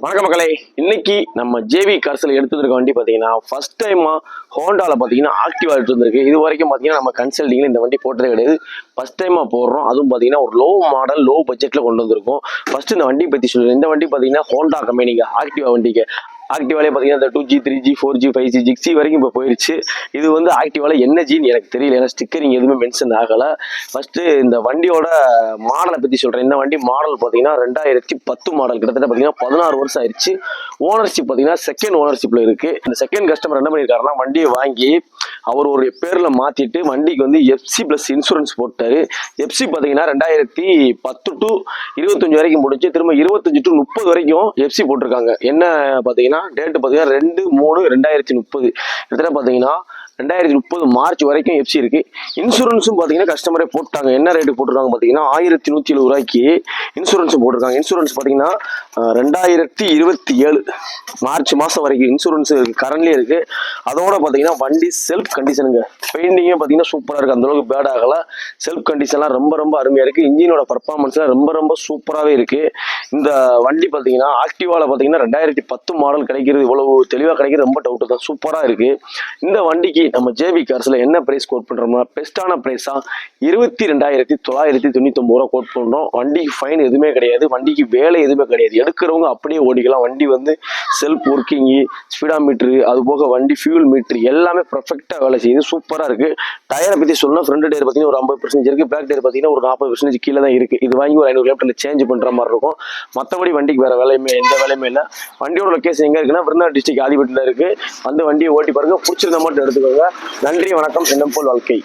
வணக்க மக்களே, இன்னைக்கு நம்ம ஜேவி கார்ஸ்ல எடுத்து வந்திருக்க வண்டி பார்த்தீங்கன்னா ஃபர்ஸ்ட் டைமா ஹோண்டால பார்த்தீங்கன்னா ஆக்டிவா எடுத்து வந்திருக்கு. இது வரைக்கும் பார்த்தீங்கன்னா நம்ம கன்சல்டிங்ல இந்த வண்டி போட்டதே கிடையாது. ஃபர்ஸ்ட் டைமா போடுறோம். அதுவும் பார்த்தீங்கன்னா ஒரு லோ மாடல் லோ பட்ஜெட்ல கொண்டு வந்திருக்கோம். ஃபர்ஸ்ட் இந்த வண்டி பத்தி சொல்றேன். இந்த வண்டி பார்த்தீங்கன்னா ஹோண்டா கம்பெனிங்க ஆக்டிவா வண்டிக்கு. ஆக்டிவாலே பார்த்தீங்கன்னா இந்த 2G 3G 4G 5G 6G வரைக்கும் இப்போ போயிருச்சு. இது வந்து ஆக்டிவால என்ன ஜின்னு எனக்கு தெரியல, ஏன்னா ஸ்டிக்கரிங் எதுவுமே மென்ஷன் ஆகலை. ஃபர்ஸ்ட் இந்த வண்டியோட மாடலை பற்றி சொல்கிறேன். இந்த வண்டி மாடல் பார்த்தீங்கன்னா 2010 மாடல், கிட்டத்தட்ட பார்த்தீங்கன்னா 16 வருஷம் ஆயிடுச்சு. ஓனர்ஷிப் பார்த்தீங்கன்னா செகண்ட் ஓனர்ஷிப்ல இருக்கு. இந்த செகண்ட் கஸ்டமர் என்ன பண்ணியிருக்காருன்னா, வண்டியை வாங்கி அவர் ஒரு பேர்ல மாத்திட்டு வண்டிக்கு வந்து எஃப்சி பிளஸ் இன்சூரன்ஸ் போட்டாரு. எஃப்சி பார்த்தீங்கன்னா 2010 to 25 வரைக்கும் முடிச்சு, திரும்ப 25 to 30 வரைக்கும் எஃப்சி போட்டிருக்காங்க. என்ன பார்த்தீங்கன்னா டேட் பார்த்தீங்கன்னா 2/3/2030. கிட்டத்தட்ட பார்த்தீங்கன்னா 2030 மார்ச் வரைக்கும் எஃப்சி இருக்கு. இன்சூரன்ஸும் பார்த்தீங்கன்னா கஸ்டமரே போட்டாங்க. என்ன ரேட்டு போட்டிருக்காங்க பார்த்தீங்கன்னா 1170 ரூபாய்க்கு இன்சூரன்ஸும் போட்டிருக்காங்க. இன்சூரன்ஸ் பார்த்தீங்கன்னா 2027 மார்ச் மாதம் வரைக்கும் இன்சூரன்ஸ் கரண்ட்லேயே இருக்கு. அதோட பார்த்தீங்கன்னா வண்டி செல்ஃப் கண்டிஷனுங்க. பெயிண்டிங்கே பார்த்தீங்கன்னா சூப்பராக இருக்கு, அந்தளவுக்கு பேட் ஆகலை. செல்ஃப் கண்டிஷன்லாம் ரொம்ப ரொம்ப அருமையாக இருக்கு. இன்ஜினோட பர்ஃபார்மன்ஸ்லாம் ரொம்ப ரொம்ப சூப்பராகவே இருக்கு. இந்த வண்டி பார்த்தீங்கன்னா ஆக்டிவாவில் பார்த்தீங்கன்னா 2010 மாடல் கிடைக்கிறது இவ்வளவு தெளிவாக கிடைக்கிறது ரொம்ப டவுட்டு தான். சூப்பராக இருக்கு. இந்த வண்டிக்கு நம்ம ஜேவி கார்ஸ்ல என்ன பிரைஸ் கோட் பண்றோம்னா, பெஸ்டான பிரைஸா 22,999 ரூபா கோட் பண்றோம். வண்டிக்கு ஃபைன் எதுவுமே கிடையாது, வண்டிக்கு வேலை எதுவுமே கிடையாது. எடுக்கிறவங்க அப்படியே ஓடிக்கலாம். வண்டி வந்து செல்ஃப் ஒர்க்கிங், ஸ்பீடா மீட்ரு, அது போக வண்டி ஃபியூல் மீட்ரு எல்லாமே பர்ஃபெக்டா வேலை செய்யுது. சூப்பரா இருக்கு. டயரை பத்தி சொல்லணும், ஃப்ரண்ட் டயர் பார்த்தீங்கன்னா ஒரு 50% இருக்கு, பேக் டயர் பார்த்தீங்கன்னா ஒரு 40% கீழே தான் இருக்கு. இது வாங்கி ஒரு 500 கிலோமீட்டர்ல சேஞ்ச் பண்ற மாதிரி இருக்கும். மற்றபடி வண்டிக்கு வேற வேலையுமே எந்த வேலையுமே இல்லை. வண்டியோட லொகேஷன் எங்க இருக்குன்னா விருதுநகர் டிஸ்ட்ரிக்ட் ஆதிபட்டியில் இருக்கு. வந்து வண்டியை ஓட்டி பாருங்க, பிடிச்சிருந்த மட்டும் எடுத்துக்கோங்க. நன்றி, வணக்கம். எண்ணம் போல் வாழ்க்கை.